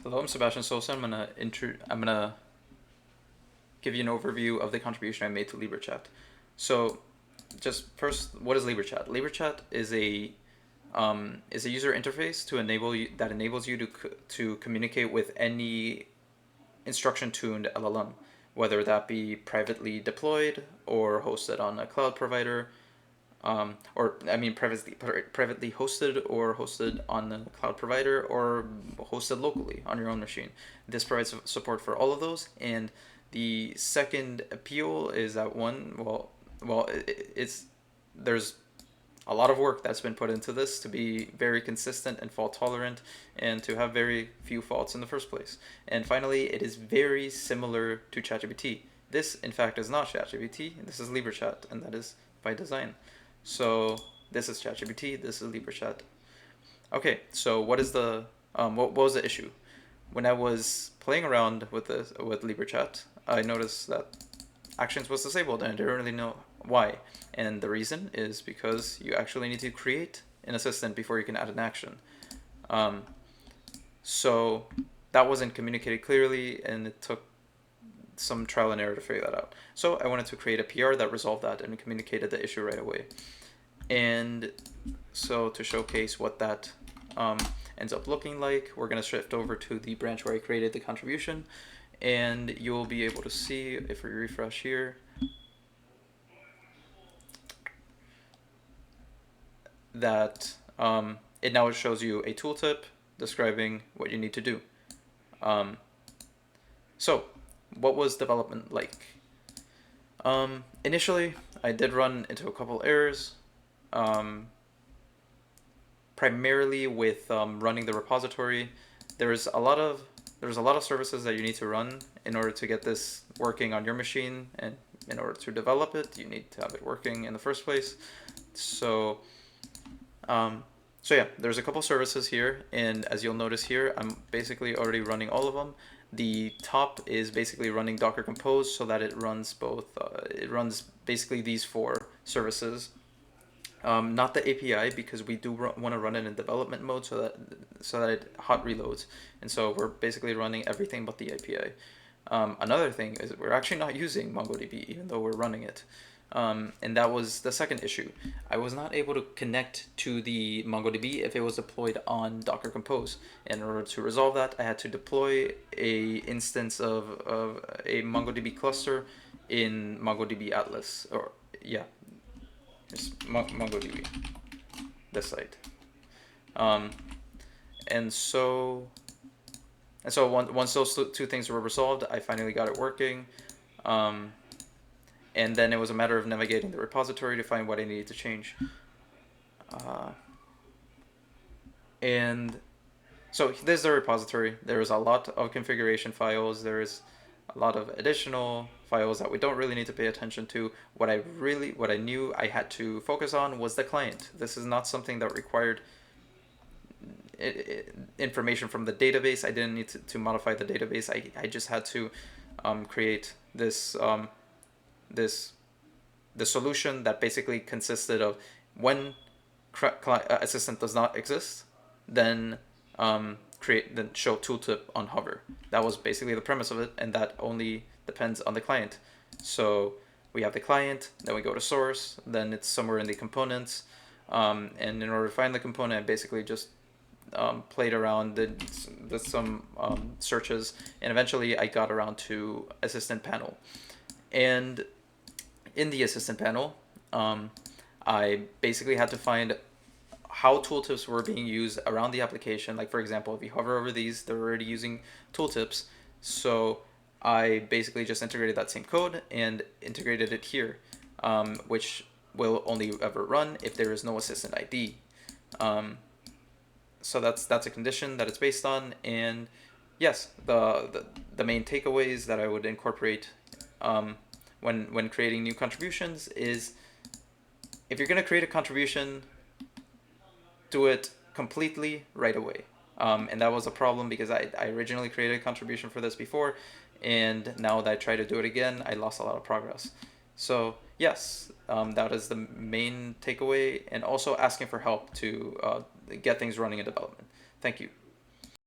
Hello, I'm Sebastian Sosa. I'm gonna give you an overview of the contribution I made to LibreChat. So, just first, what is LibreChat? LibreChat is a user interface to enable you that enables you to communicate with any instruction tuned LLM, whether that be privately deployed or hosted on a cloud provider, or I mean privately hosted or hosted on the cloud provider or hosted locally on your own machine. This provides support for all of those. And the second appeal is that it's there's a lot of work that's been put into this to be very consistent and fault tolerant and to have very few faults in the first place. And finally, it is very similar to ChatGPT. This, in fact, is not ChatGPT. This is LibreChat, and that is by design. So this is ChatGPT. This is LibreChat. Okay, so what was the issue? When I was playing around with LibreChat, I noticed that Actions was disabled, and I didn't really know why. And the reason is because you actually need to create an assistant before you can add an action. Um, so that wasn't communicated clearly, and it took some trial and error to figure that out. So I wanted to create a PR that resolved that and communicated the issue right away. And so to showcase what that ends up looking like, we're going to shift over to the branch where I created the contribution, and you'll be able to see if we refresh here that it now shows you a tooltip describing what you need to do. So what was development like? Initially, I did run into a couple errors, primarily with running the repository. There's a lot of services that you need to run in order to get this working on your machine, and in order to develop it, you need to have it working in the first place. So, yeah, there's a couple services here, and as you'll notice here, I'm basically already running all of them. The top is basically running Docker Compose so that it runs both. It runs basically these four services. Not the API, because we do want to run it in development mode so that it hot reloads, and so we're basically running everything but the API. Another thing is we're actually not using MongoDB even though we're running it. And that was the second issue. I was not able to connect to the MongoDB if it was deployed on Docker Compose. In order to resolve that, I had to deploy a instance of a MongoDB cluster in MongoDB Atlas, or yeah, it's MongoDB, this site. Um, and so once those two things were resolved, I finally got it working. And then it was a matter of navigating the repository to find what I needed to change. And so this is the repository. There's a lot of configuration files. There's a lot of additional files that we don't really need to pay attention to. What I knew I had to focus on was the client. This is not something that required information from the database. I didn't need to modify the database. I just had to create the solution that basically consisted of when assistant does not exist, then show tooltip on hover. That was basically the premise of it, and that only depends on the client. So we have the client, then we go to source, then it's somewhere in the components, and in order to find the component, I basically just played around, did some searches, and eventually I got around to assistant panel. And in the assistant panel, I basically had to find how tooltips were being used around the application. Like, for example, if you hover over these, they're already using tooltips. So I basically just integrated that same code and integrated it here, which will only ever run if there is no assistant ID. So that's a condition that it's based on. And yes, the main takeaways that I would incorporate when creating new contributions is, if you're going to create a contribution, do it completely right away. And that was a problem because I originally created a contribution for this before, and now that I try to do it again, I lost a lot of progress. So yes, that is the main takeaway, and also asking for help to get things running in development. Thank you.